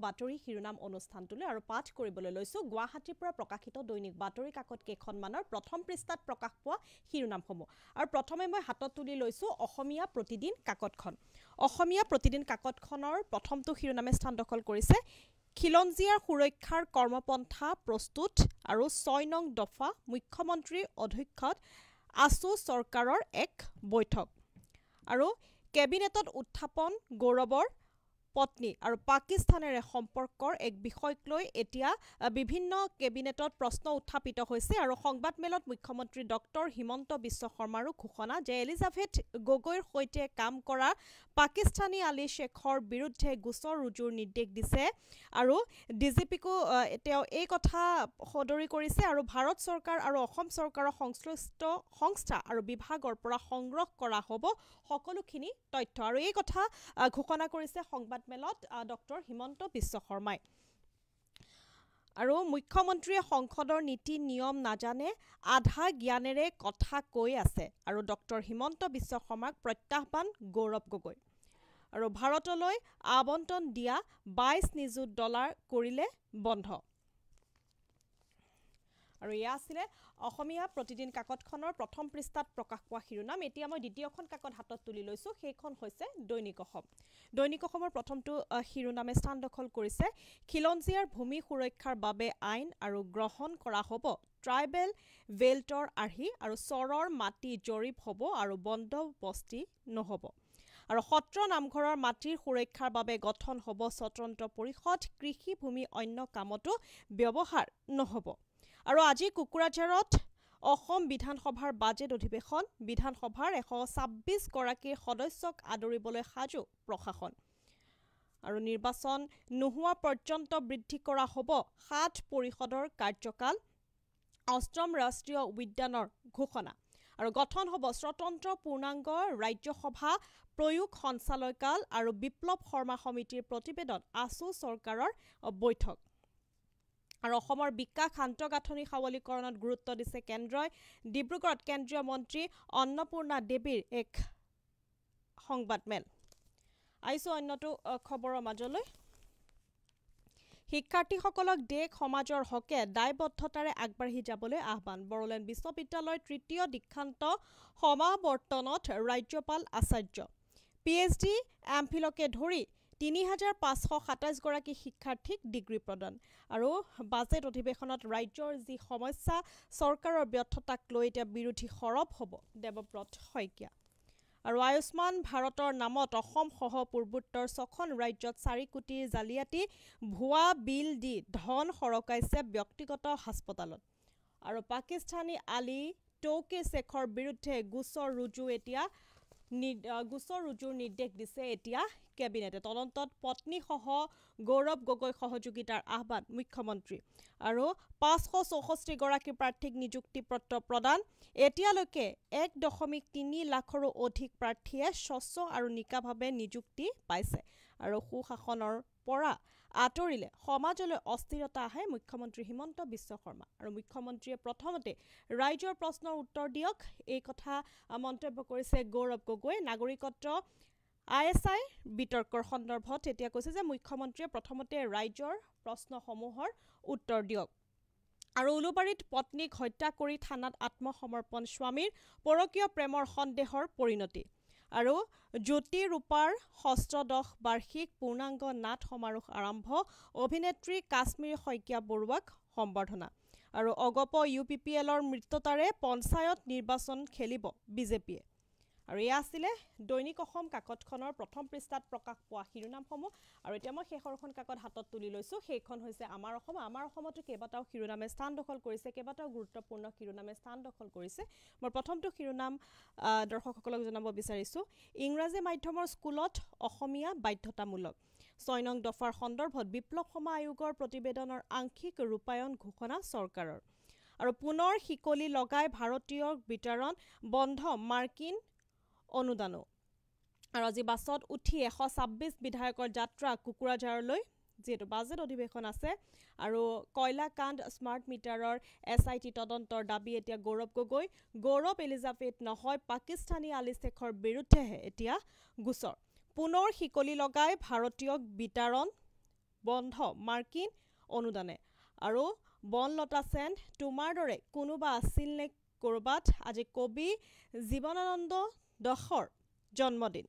বাতৰি শিৰোনাম অনুষ্ঠানটোলৈ আৰু পাঠ কৰিবলৈ লৈছো গুৱাহাটীৰ পৰা প্ৰকাশিত দৈনিক বাতৰি কাকত কেইখনমানৰ প্ৰথম পৃষ্ঠাত প্ৰকাশ পোৱা শিৰোনামসমূহ আৰু প্ৰথমে মই হাতত তুলি লৈছো অসমীয়া প্ৰতিদিন কাকতখন অসমীয়া প্ৰতিদিন কাকতখনৰ প্ৰথমটো শিৰোনামে স্থান দখল কৰিছে খিলঞ্জীয়াৰ সুৰক্ষাৰ কৰ্মপন্থা প্ৰস্তুত আৰু ৬ নং দফা মুখ্যমন্ত্ৰীৰ অধ্যক্ষত আছু চৰকাৰৰ এক বৈঠক আৰু কেবিনেটত উত্থাপন গৌৰৱৰ পত্নী আৰু পাকিস্তানেৰে সম্পৰ্কৰ এক বিষয়ক লৈ এতিয়া বিভিন্ন কেবিনেটত প্ৰশ্ন উত্থাপিত হৈছে আৰু সংবাদমেলত মুখ্যমন্ত্ৰী ডক্টৰ হিমন্ত বিশ্ব শৰ্মাৰো ঘোষণা যে এলিজাবেথ গগৈৰ সৈতে কাম কৰা পাকিস্তানী আলী শেখৰ বিৰুদ্ধে গোচৰ ৰুজুৰ নিৰ্দেশ দিছে আৰু ডিজিপিকো তেওঁ এই কথা সদৰি কৰিছে আৰু ভাৰত চৰকাৰ আৰু অসম চৰকাৰৰ সংশ্লিষ্ট সংস্থা আৰু বিভাগৰ পৰা সংগ্ৰহ কৰা হ'ব সকলোখিনি তথ্য আৰু এই কথা ঘোষণা কৰিছে সংবাদমেলত ডক্টৰ হিমন্ত বিশ্ব শৰ্মাই আৰু মুখ্যমন্ত্ৰীয়ে সংসদৰ নীতি নিয়ম নাজানে আধা জ্ঞানেৰে কথা কৈ আছে আৰু ডক্টৰ হিমন্ত বিশ্ব শৰ্মাক প্ৰত্যাহ্বান গৌৰৱ গগৈ আৰু ভাৰতলৈ আবণ্টন দিয়া 22 নিযুত ডলাৰ কৰিলে বন্ধ আৰু ইয়া আছিলে অসমীয়া প্ৰতিদিন কাকতখনৰ প্ৰথম পৃষ্ঠাত প্ৰকাশ পোৱা শিৰোনাম এতিয়া মই দ্বিতীয়খন কাকত হাতত তুলি লৈছো সেইখন হৈছে দৈনিক অসমৰ প্ৰথমটো শিৰোনামে স্থান দখল কৰিছে খিলঞ্জীয়াৰ ভূমি সুৰক্ষাৰ বাবে আইন আৰু গ্ৰহণ কৰা হ'ব ট্ৰাইবেল বেল্টৰ আৰ্হি আৰু চৰৰ মাটি জৰীপ হ'ব আৰু বন্দবস্তি নহ'ব আৰু সত্ৰ নামঘৰৰ মাটিৰ সুৰক্ষাৰ বাবে গঠন হ'ব স্বতন্ত্ৰ পৰিষদ কৃষি ভূমি অন্য কামতো ব্যৱহাৰ নহ'ব আৰু আজি কুকুৰাঝাৰত অসম বিধানসভাৰ বাজেট অধিৱেশন বিধানসভাৰ 126 গৰাকী সদস্যক আদৰিবলৈ সাজু প্ৰশাসন আৰু নিৰ্বাচন নোহোৱা পৰ্যন্ত বৃদ্ধি কৰা হ'ব 7 পৰিষদৰ কাৰ্যকাল অষ্টম ৰাষ্ট্ৰীয় উদ্যানৰ ঘোষণা আৰু গঠন হ'ব স্বতন্ত্ৰ পূৰ্ণাংগ ৰাজ্যসভা প্ৰয়োগ সঞ্চালকালয় আৰু বিপ্লৱ শৰ্মা সমিতিৰ প্ৰতিবেদন আছু চৰকাৰৰ বৈঠক আৰু অসমৰ বিকাশ আন্তঃগাঁথনি সবলীকৰণত গুৰুত্ব দিছে কেন্দ্ৰই ডিব্ৰুগড়ত কেন্দ্ৰীয় মন্ত্ৰী অন্নপূৰ্ণা দেৱীৰ এক সংবাদমেল আইছো অন্যটো খবৰৰ মাজলৈ শিক্ষাৰ্থীসকলক দেশ সমাজৰ হকে দায়বদ্ধতাৰে আগবাঢ়ি যাবলৈ আহ্বান বড়োলেণ্ড বিশ্ববিদ্যালয়ৰ তৃতীয় দীক্ষান্ত সমাৱৰ্তনত ৰাজ্যপাল আচাৰ্য পিএইচডি এমফিলকে ধৰি ৩৫২৭ গৰাকী শিক্ষাৰ্থীক ডিগ্ৰী প্ৰদান আৰু বাজেট অধিৱেশনত ৰাজ্যৰ যি সমস্যা চৰকাৰৰ ব্যৰ্থতাক লৈ এতিয়া বিৰোধী সৰব হ'ব দেৱব্ৰত শইকীয়া আৰু আয়ুষ্মান ভাৰতৰ নামত অসম সহ পূৰ্বোত্তৰ 6খন ৰাজ্যত 4 কোটিৰ জালিয়াতি ভুৱা বিল দি ধন সৰকাইছে ব্যক্তিগত হাস্পতালত আৰু পাকিস্তানী আলী টৌকে শেখৰ বিৰুদ্ধে গোচৰ ৰুজুৰ নিৰ্দেশ দিছে এতিয়া কেবিনেটে তদন্তত পত্নী সহ গৌৰৱ গগৈ সহযোগিতাৰ আহ্বান মুখ্যমন্ত্ৰী আৰু 564 গৰাকী প্ৰাৰ্থীক নিযুক্তি পত্ৰ প্ৰদান এতিয়ালৈকে 1.3 লাখৰো অধিক প্ৰাৰ্থীয়ে স্বচ্ছ আৰু নিকাভাৱে নিযুক্তি পাইছে আৰু সুশাসনৰ পৰা আঁতৰিলে সমাজলৈ অস্থিৰতা আহে মুখ্যমন্ত্ৰী হিমন্ত বিশ্ব শৰ্মা আৰু মুখ্যমন্ত্ৰীয়ে প্ৰথমতে ৰাইজৰ প্ৰশ্নৰ উত্তৰ দিয়ক এই কথা মন্তব্য কৰিছে গৌৰৱ গগৈ নাগৰিকত্ব ISI বিতৰ্কৰ সন্দৰ্ভত এতিয়া কৈছে যে মুখ্যমন্ত্ৰীয়ে প্ৰথমতে ৰাইজৰ প্ৰশ্নসমূহৰ উত্তৰ দিয়ক আৰু উলুবাৰীত পত্নীক হত্যা কৰি থানাত আত্মসমৰ্পণ স্বামীৰ পৰকীয় প্ৰেমৰ সন্দেহৰ পৰিণতি আৰু জ্যোতি ৰূপাৰ ষষ্ঠদশ বাৰ্ষিক পূৰ্ণাংগ নাট সমাৰোহ আৰম্ভ অভিনেত্ৰী কাশ্মীৰ শইকীয়া বৰুৱাক সম্বৰ্ধনা আৰু অগপ UPPLৰ মৃত্যুতাৰে পঞ্চায়ত নিৰ্বাচন খেলিব বিজেপিয়ে আৰু এয়া আছিলে দৈনিক অসম কাকতখনৰ প্ৰথম পৃষ্ঠাত প্ৰকাশ পোৱা শিৰোনামসমূহ আৰু এতিয়া মই শেষৰখন কাকত হাতত তুলি লৈছো সেইখন হৈছে আমাৰ অসমতো কেইবাটাও শিৰোনামে স্থান দখল কৰিছে কেইবাটাও গুৰুত্বপূৰ্ণ শিৰোনামে স্থান দখল কৰিছে মই প্ৰথমটো শিৰোনাম দৰ্শকসকলক জনাব বিচাৰিছো ইংৰাজী মাধ্যমৰ স্কুলত অসমীয়া বাধ্যতামূলক 6 নং দফাৰ সন্দৰ্ভত বিপ্লৱ শৰ্মা আয়োগৰ প্ৰতিবেদনৰ আংশিক ৰূপায়ণ ঘোষণা চৰকাৰৰ আৰু পুনৰ শিকলি লগাই ভাৰতীয় বিতৰণ বন্ধ মাৰ্কিন অনুদানো আৰু আজি বাছত উঠি 126 বিধায়কৰ যাত্ৰা কুকুৰাঝাৰলৈ যেটো বাজেট অধিৱেশন আছে আৰু কয়লাকাণ্ড স্মাৰ্ট মিটাৰৰ SIT তদন্তৰ দাবী এতিয়া গৌৰৱ এলিজাবেথ নহয় পাকিস্তানী আলী শেখৰ বিৰুদ্ধে এতিয়া গোচৰ পুনৰ শিকলি লগাই ভাৰতীয় বিতৰণ বন্ধ মাৰ্কিন অনুদানে আৰু বনলতা সেন তোমাৰ দৰে কোনোবা আছিল নে কৰবাত আজি কবি জীবনানন্দ দাসৰ জন্মদিন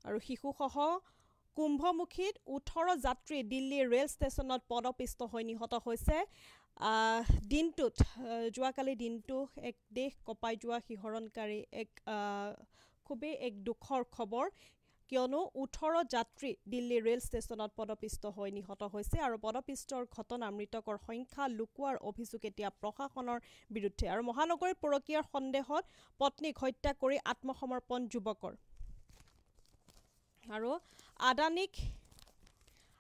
আৰু শিশুসহ কুম্ভমুখীত 18 যাত্ৰী দিল্লীৰ ৰেল ষ্টেচনত পদপিষ্ট হৈ নিহত হৈছে দিনটোত যোৱাকালি দিনটো এক দেশ কপাই যোৱা শিহৰণকাৰী এক খুবেই এক দুখৰ খবৰ কিয়নো 18 যাত্ৰী দিল্লীৰ ৰেল ষ্টেচনত পদপিষ্ট হৈ নিহত হৈছে আৰু পদপিষ্টৰ ঘটনা মৃতকৰ সংখ্যা লুকুৱাৰ অভিযোগ এতিয়া প্ৰশাসনৰ বিৰুদ্ধে আৰু মহানগৰীৰ পৰকীয়াৰ সন্দেহত পত্নীক হত্যা কৰি আত্মসমৰ্পণ যুৱকৰ আৰু আদানিক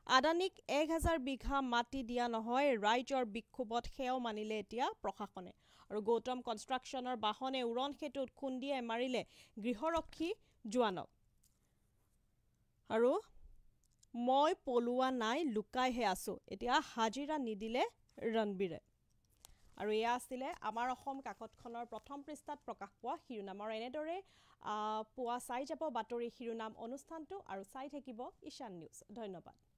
1000 বিঘা মাটি দিয়া নহয় ৰাইজৰ বিক্ষোভত সেও মানিলে এতিয়া প্ৰশাসনে আৰু গৌতম কনষ্ট্ৰাকচনৰ বাহনে উৰণ সেতুত খুন্দিয়াই মাৰিলে গৃহৰক্ষী জোৱানক আৰু মই পলুৱা নাই লুকাইহে আছো এতিয়া হাজিৰা নিদিলে ৰণবীৰে আৰু এয়া আছিলে আমাৰ অসম কাকতখনৰ প্ৰথম পৃষ্ঠাত প্ৰকাশ পোৱা শিৰোনাম আৰু এনেদৰে পোৱা চাই যাব বাতৰি শিৰোনাম অনুষ্ঠানটো আৰু চাই থাকিব ঈশান নিউজ ধন্যবাদ